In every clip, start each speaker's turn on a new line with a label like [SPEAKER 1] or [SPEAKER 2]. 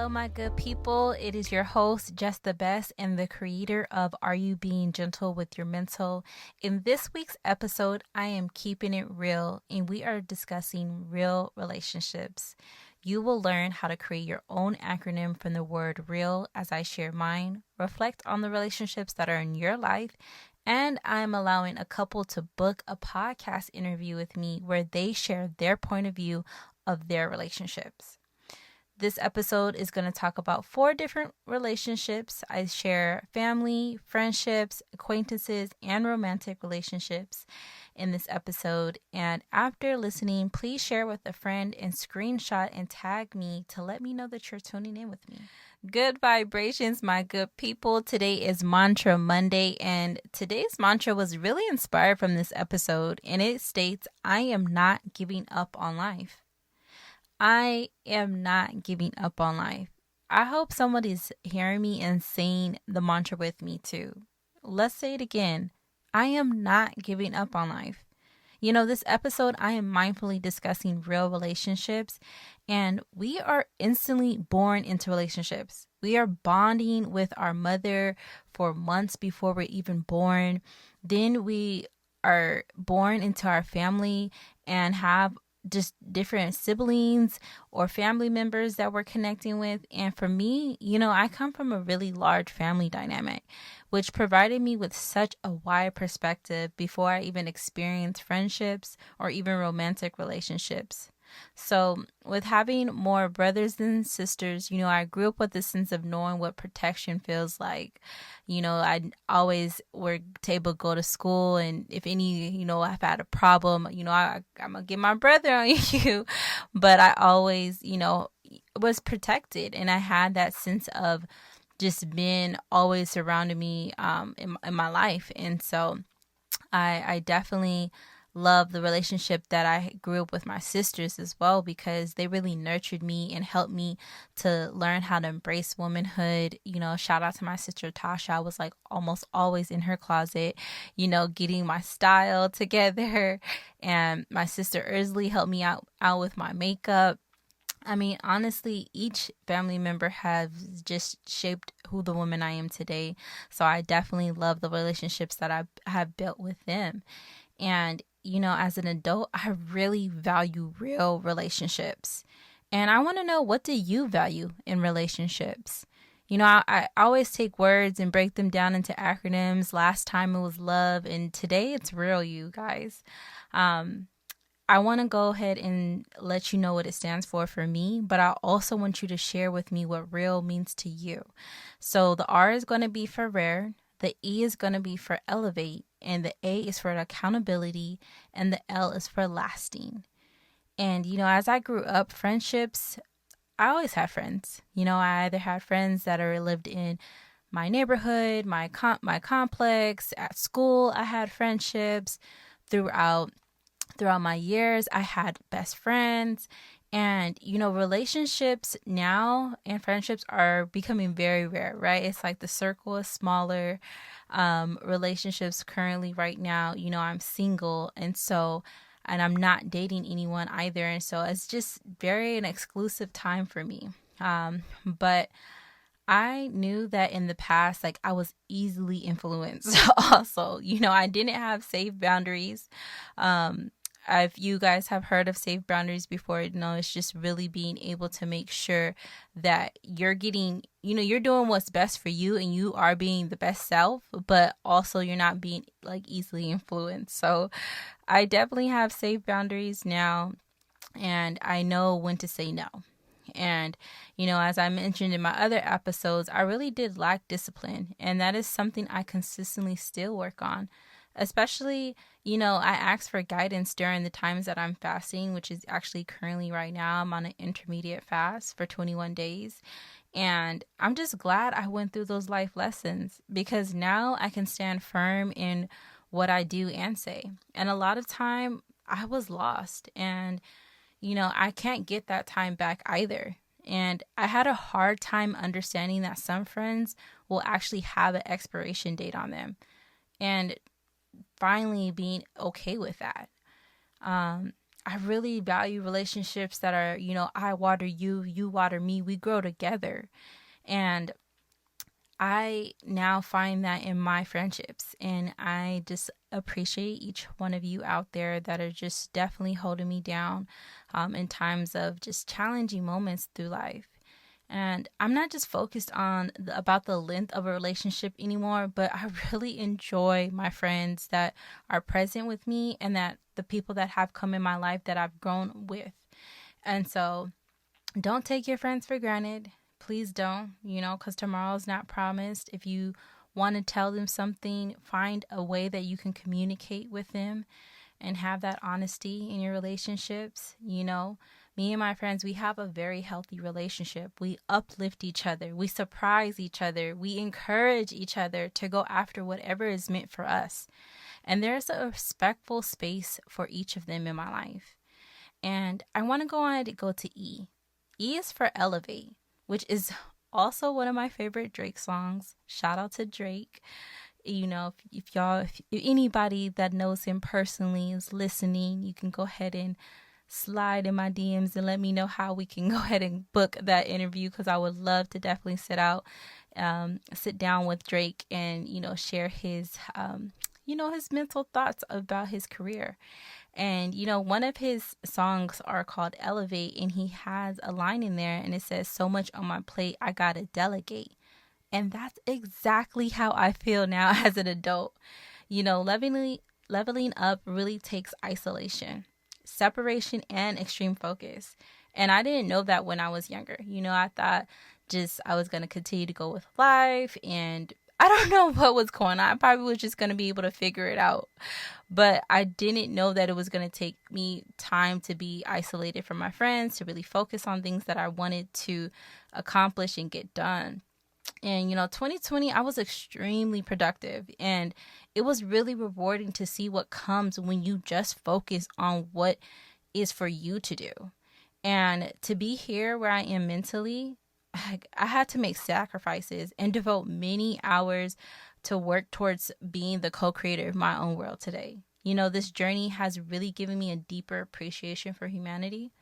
[SPEAKER 1] Hello, my good people. It is your host, Just the Best, and the creator of Are You Being Gentle with Your Mental? In this week's episode, I am keeping it real, and we are discussing real relationships. You will learn how to create your own acronym from the word real as I share mine, reflect on the relationships that are in your life, and I'm allowing a couple to book a podcast interview with me where they share their point of view of their relationships. This episode is going to talk about 4 different relationships. I share family, friendships, acquaintances, and romantic relationships in this episode. And after listening, please share with a friend and screenshot and tag me to let me know that you're tuning in with me. Good vibrations, my good people. Today is Mantra Monday, and today's mantra was really inspired from this episode, and it states, I am not giving up on life. I am not giving up on life. I hope somebody's hearing me and saying the mantra with me too. Let's say it again. I am not giving up on life. You know, this episode, I am mindfully discussing real relationships, and we are instantly born into relationships. We are bonding with our mother for months before we're even born. Then we are born into our family and have just different siblings or family members that we're connecting with. And for me, you know, I come from a really large family dynamic, which provided me with such a wide perspective before I even experienced friendships or even romantic relationships. So with having more brothers than sisters, you know, I grew up with a sense of knowing what protection feels like. You know, I always were able to go to school, and if any, you know, I've had a problem, you know, I'm going to get my brother on you. But I always, you know, was protected, and I had that sense of just being always surrounding me in my life. And so I definitely love the relationship that I grew up with my sisters as well, because they really nurtured me and helped me to learn how to embrace womanhood. You know, shout out to my sister Tasha. I was like almost always in her closet, you know, getting my style together. And my sister Ursley helped me out with my makeup. I mean, honestly, each family member has just shaped who the woman I am today. So I definitely love the relationships that I have built with them. And, you know, as an adult, I really value real relationships. And I want to know, what do you value in relationships? You know, I always take words and break them down into acronyms. Last time it was love, and today it's real, you guys. I want to go ahead and let you know what it stands for me, but I also want you to share with me what real means to you. So the R is going to be for rare, the E is going to be for elevate, and the A is for accountability, and the L is for lasting. And, you know, as I grew up, friendships, I always had friends. You know, I either had friends that are lived in my neighborhood, my complex, at school. I had friendships throughout my years. I had best friends. And, you know, relationships now and friendships are becoming very rare, right? It's like the circle is smaller. Relationships currently right now, you know, I'm single, and I'm not dating anyone either. And so it's just very an exclusive time for me. But I knew that in the past, like, I was easily influenced also. You know, I didn't have safe boundaries. If you guys have heard of safe boundaries before, you know, it's just really being able to make sure that you're getting, you know, you're doing what's best for you and you are being the best self, but also you're not being like easily influenced. So I definitely have safe boundaries now, and I know when to say no. And, you know, as I mentioned in my other episodes, I really did lack discipline, and that is something I consistently still work on. Especially, you know, I ask for guidance during the times that I'm fasting, which is actually currently right now. I'm on an intermediate fast for 21 days. And I'm just glad I went through those life lessons, because now I can stand firm in what I do and say. And a lot of time I was lost, and, you know, I can't get that time back either. And I had a hard time understanding that some friends will actually have an expiration date on them, and finally being okay with that. I really value relationships that are, I water you, you water me, we grow together. And I now find that in my friendships, and I just appreciate each one of you out there that are just definitely holding me down in times of just challenging moments through life. And I'm not just focused on about the length of a relationship anymore, but I really enjoy my friends that are present with me and that the people that have come in my life that I've grown with. And so don't take your friends for granted. Please don't, because tomorrow's not promised. If you want to tell them something, find a way that you can communicate with them and have that honesty in your relationships. Me and my friends, we have a very healthy relationship. We uplift each other. We surprise each other. We encourage each other to go after whatever is meant for us. And there's a respectful space for each of them in my life. And I want to go on and go to E. E is for elevate, which is also one of my favorite Drake songs. Shout out to Drake. If anybody that knows him personally is listening, you can go ahead and slide in my DMs and let me know how we can go ahead and book that interview, because I would love to definitely sit down with Drake and, share his, his mental thoughts about his career. And, one of his songs are called Elevate, and he has a line in there and it says, "So much on my plate, I gotta delegate." And that's exactly how I feel now as an adult. Leveling up really takes isolation, separation, and extreme focus. And I didn't know that when I was younger. I thought I was going to continue to go with life, and I don't know what was going on. I probably was just going to be able to figure it out. But I didn't know that it was going to take me time to be isolated from my friends, to really focus on things that I wanted to accomplish and get done. And, 2020, I was extremely productive, and it was really rewarding to see what comes when you just focus on what is for you to do. And to be here where I am mentally, I had to make sacrifices and devote many hours to work towards being the co-creator of my own world today. This journey has really given me a deeper appreciation for humanity.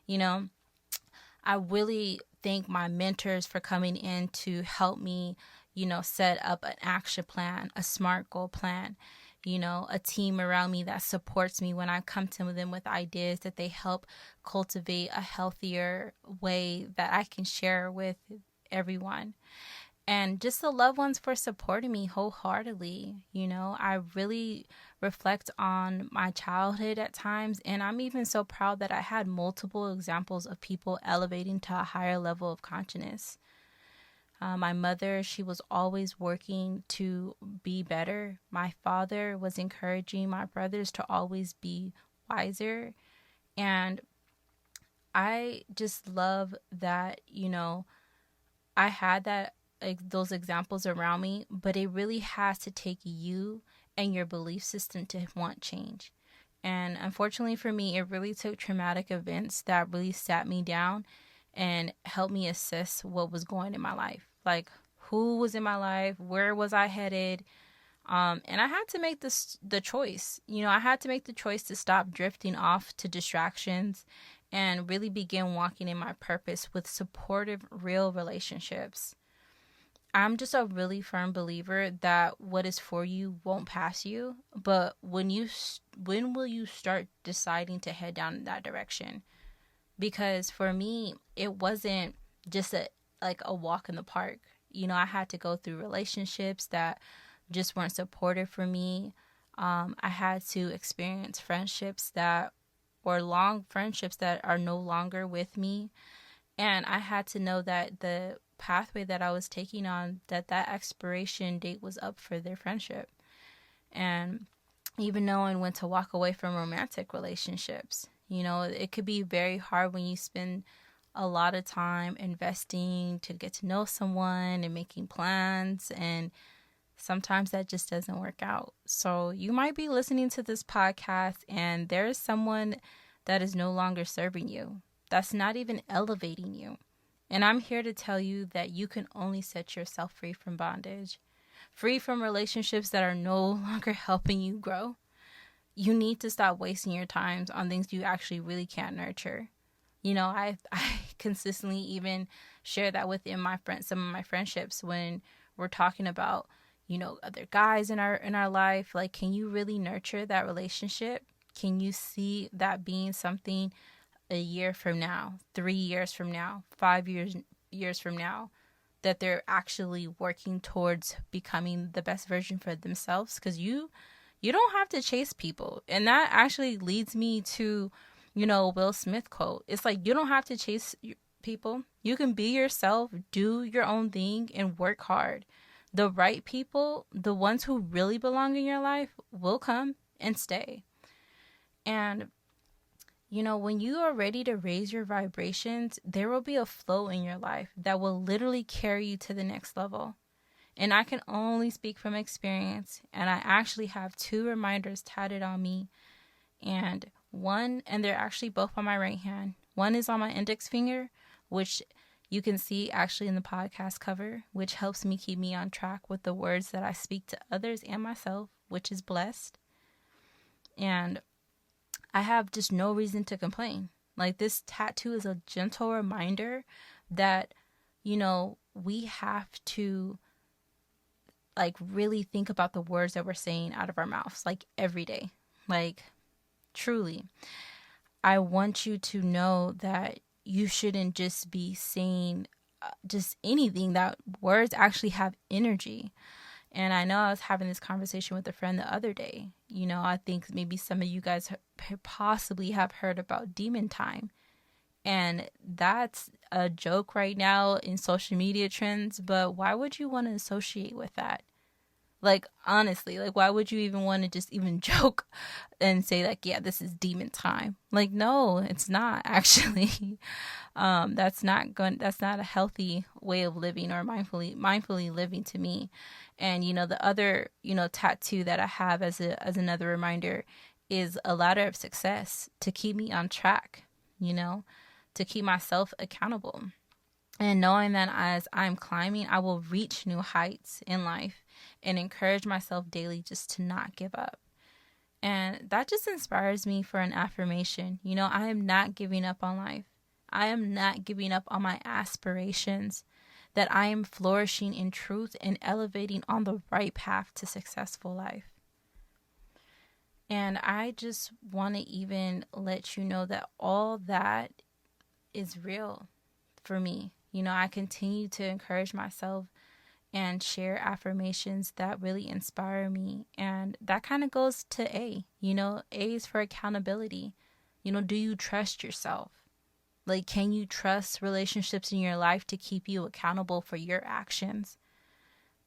[SPEAKER 1] I really thank my mentors for coming in to help me, set up an action plan, a SMART goal plan, a team around me that supports me when I come to them with ideas that they help cultivate a healthier way that I can share with everyone. And just the loved ones for supporting me wholeheartedly. I really reflect on my childhood at times, and I'm even so proud that I had multiple examples of people elevating to a higher level of consciousness. My mother, she was always working to be better. My father was encouraging my brothers to always be wiser. And I just love that, I had those examples around me, but it really has to take you and your belief system to want change. And unfortunately for me, it really took traumatic events that really sat me down and helped me assess what was going in my life. Like, who was in my life? Where was I headed? And I had to make the choice. I had to make the choice to stop drifting off to distractions and really begin walking in my purpose with supportive, real relationships. I'm just a really firm believer that what is for you won't pass you. But when will you start deciding to head down in that direction? Because for me, it wasn't just a walk in the park. I had to go through relationships that just weren't supportive for me. I had to experience friendships or long friendships that are no longer with me. And I had to know that the pathway that I was taking on, that expiration date was up for their friendship. And even knowing when to walk away from romantic relationships. It could be very hard when you spend a lot of time investing to get to know someone and making plans, and sometimes that just doesn't work out. So you might be listening to this podcast and there is someone that is no longer serving you, that's not even elevating you. And I'm here to tell you that you can only set yourself free from bondage, free from relationships that are no longer helping you grow. you need to stop wasting your times on things you actually really can't nurture. I consistently even share that within some of my friendships when we're talking about, other guys in our life. Like, can you really nurture that relationship? Can you see that being something a year from now, 3 years from now, 5 years from now, that they're actually working towards becoming the best version for themselves? Because you don't have to chase people. And that actually leads me to, Will Smith quote. It's like, you don't have to chase people. You can be yourself, do your own thing, and work hard. The right people, the ones who really belong in your life, will come and stay. And, when you are ready to raise your vibrations, there will be a flow in your life that will literally carry you to the next level. And I can only speak from experience. And I actually have 2 reminders tatted on me. And they're actually both on my right hand. One is on my index finger, which you can see actually in the podcast cover, which helps me keep me on track with the words that I speak to others and myself, which is blessed. And I have just no reason to complain. Like, this tattoo is a gentle reminder that, we have to like really think about the words that we're saying out of our mouths, like every day. Like, truly, I want you to know that you shouldn't just be saying just anything. That words actually have energy. And I know I was having this conversation with a friend the other day. I think maybe some of you guys possibly have heard about demon time. And that's a joke right now in social media trends. But why would you want to associate with that? Like, honestly, like, why would you even want to just even joke and say, like, yeah, this is demon time? Like, no, it's not actually. That's not a healthy way of living or mindfully living to me. And, the other, tattoo that I have as another reminder is a ladder of success to keep me on track, to keep myself accountable. And knowing that as I'm climbing, I will reach new heights in life, and encourage myself daily just to not give up. And that just inspires me for an affirmation. I am not giving up on life. I am not giving up on my aspirations, that I am flourishing in truth and elevating on the right path to successful life. And I just want to even let you know that all that is real for me. I continue to encourage myself and share affirmations that really inspire me. And that kind of goes to A. A is for accountability. Do you trust yourself? Like, can you trust relationships in your life to keep you accountable for your actions?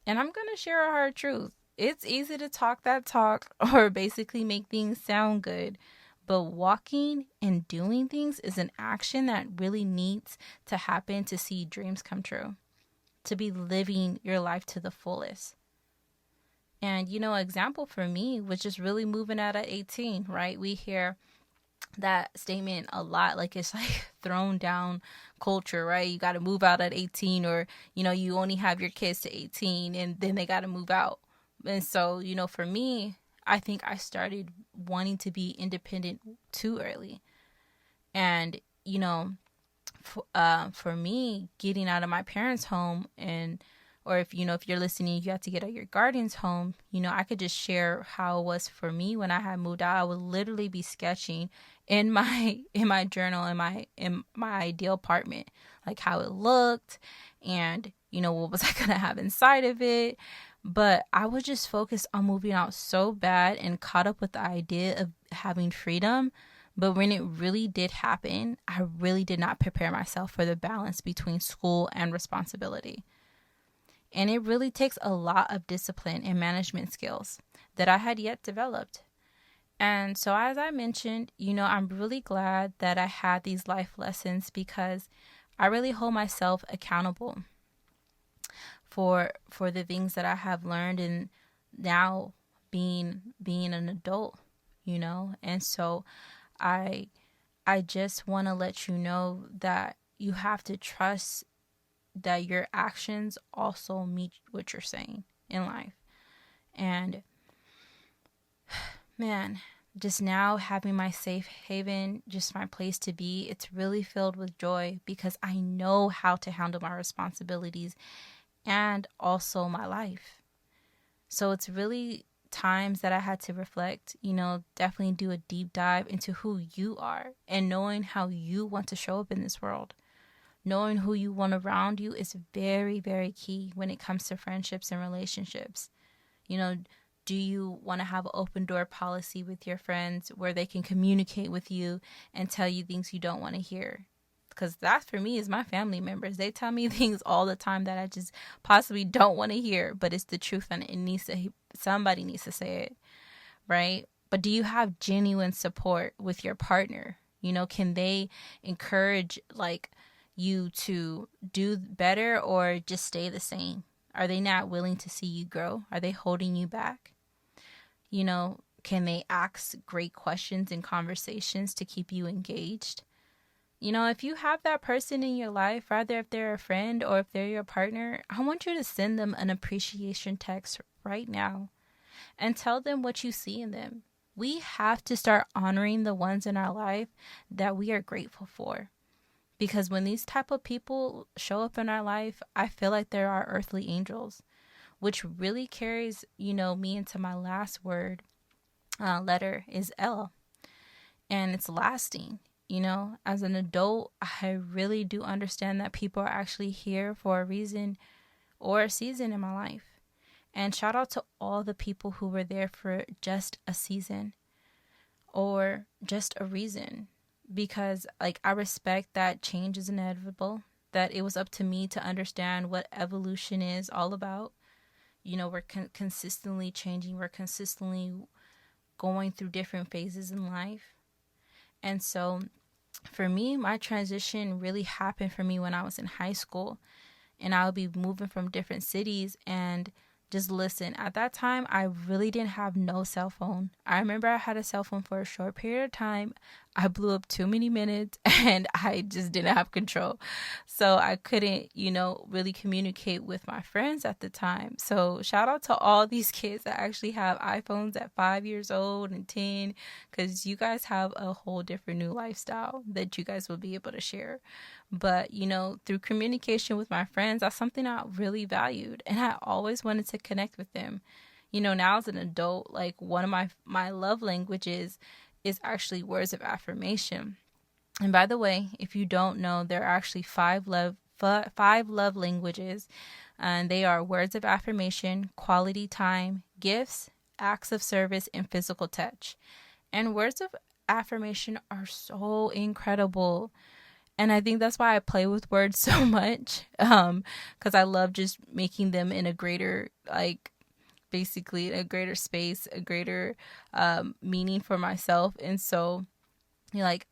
[SPEAKER 1] And I'm going to share a hard truth. It's easy to talk that talk or basically make things sound good. But walking and doing things is an action that really needs to happen to see dreams come true, to be living your life to the fullest. And, example for me was just really moving out at 18, right? We hear that statement a lot, like it's like thrown down culture, right? You got to move out at 18, or, you only have your kids to 18 and then they got to move out. And so, for me, I think I started wanting to be independent too early. And, for me, getting out of my parents' home, or if you're listening, you have to get out of your guardian's home, I could just share how it was for me when I had moved out. I would literally be sketching in my journal, in my ideal apartment, like how it looked and, what was I going to have inside of it. But I was just focused on moving out so bad and caught up with the idea of having freedom. But when it really did happen, I really did not prepare myself for the balance between school and responsibility. And it really takes a lot of discipline and management skills that I had yet developed. And so, as I mentioned, I'm really glad that I had these life lessons, because I really hold myself accountable for the things that I have learned, and now being an adult, And so I just want to let you know that you have to trust that your actions also meet what you're saying in life. And man, just now having my safe haven, just my place to be, it's really filled with joy because I know how to handle my responsibilities and also my life. So it's really times that I had to reflect, definitely do a deep dive into who you are and knowing how you want to show up in this world. Knowing who you want around you is very, very key when it comes to friendships and relationships. Do you want to have an open door policy with your friends where they can communicate with you and tell you things you don't want to hear? Because that for me is my family members. They tell me things all the time that I just possibly don't want to hear, but it's the truth and somebody needs to say it, right? But do you have genuine support with your partner? Can they encourage you to do better or just stay the same? Are they not willing to see you grow? Are they holding you back? Can they ask great questions in conversations to keep you engaged? If you have that person in your life, rather if they're a friend or if they're your partner, I want you to send them an appreciation text right now and tell them what you see in them. We have to start honoring the ones in our life that we are grateful for. Because when these type of people show up in our life, I feel like they're our earthly angels, which really carries, me into my last letter is L. And it's lasting. As an adult, I really do understand that people are actually here for a reason or a season in my life. And shout out to all the people who were there for just a season or just a reason. Because I respect that change is inevitable, that it was up to me to understand what evolution is all about. We're consistently changing. We're consistently going through different phases in life. And so for me, my transition really happened for me when I was in high school, and I would be moving from different cities. And just listen, at that time, I really didn't have no cell phone. I remember I had a cell phone for a short period of time. I blew up too many minutes and I just didn't have control. So I couldn't, really communicate with my friends at the time. So shout out to all these kids that actually have iPhones at 5 years old and 10, because you guys have a whole different new lifestyle that you guys will be able to share. But, through communication with my friends, that's something I really valued. And I always wanted to connect with them. Now as an adult, one of my love languages is actually words of affirmation. And by the way, if you don't know, there are actually five love languages. And they are words of affirmation, quality time, gifts, acts of service, and physical touch. And words of affirmation are so incredible. And I think that's why I play with words so much, because I love just making them in a greater, basically a greater space, a greater meaning for myself. And so,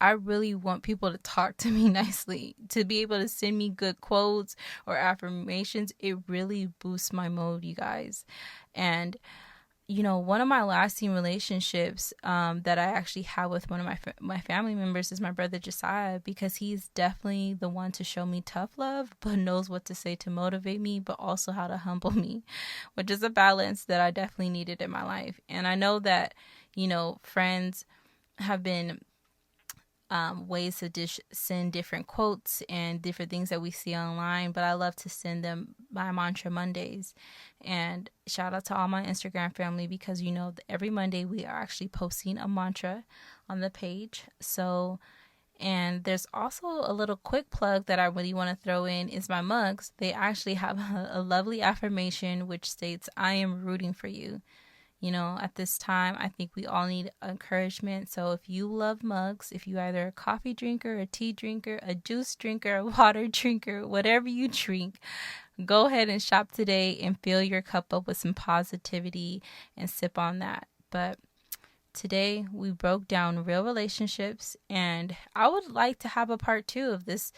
[SPEAKER 1] I really want people to talk to me nicely, to be able to send me good quotes or affirmations. It really boosts my mood, you guys. And one of my lasting relationships that I actually have with one of my family members is my brother Josiah, because he's definitely the one to show me tough love, but knows what to say to motivate me, but also how to humble me, which is a balance that I definitely needed in my life. And I know that, friends have been ways to send different quotes and different things that we see online, but I love to send them by Mantra Mondays. And shout out to all my Instagram family, because every Monday we are actually posting a mantra on the page. So, and there's also a little quick plug that I really want to throw in is my mugs. They actually have a lovely affirmation which states, "I am rooting for you." At this time, I think we all need encouragement. So if you love mugs, if you either a coffee drinker, a tea drinker, a juice drinker, a water drinker, whatever you drink, go ahead and shop today and fill your cup up with some positivity and sip on that. But today we broke down real relationships, and I would like to have a part 2 of this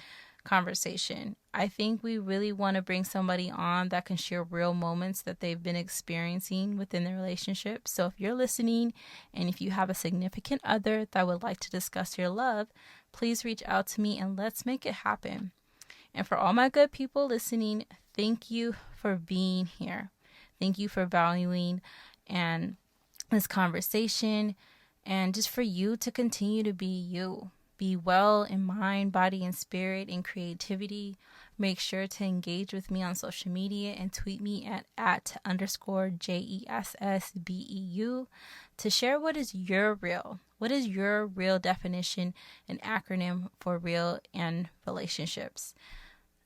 [SPEAKER 1] conversation. I think we really want to bring somebody on that can share real moments that they've been experiencing within their relationship. So if you're listening and if you have a significant other that would like to discuss your love, please reach out to me and let's make it happen. And for all my good people listening, thank you for being here. Thank you for valuing and this conversation. and just for you to continue to be you. Be well in mind, body, and spirit, and creativity. Make sure to engage with me on social media and tweet me @_JESSBEU to share what is your real. What is your real definition and acronym for real and relationships?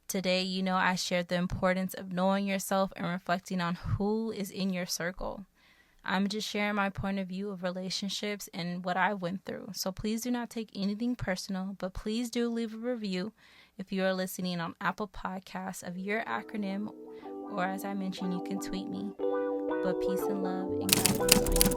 [SPEAKER 1] Today, I shared the importance of knowing yourself and reflecting on who is in your circle. I'm just sharing my point of view of relationships and what I went through. So please do not take anything personal, but please do leave a review if you are listening on Apple Podcasts of your acronym, or as I mentioned, you can tweet me. But peace and love, and God bless.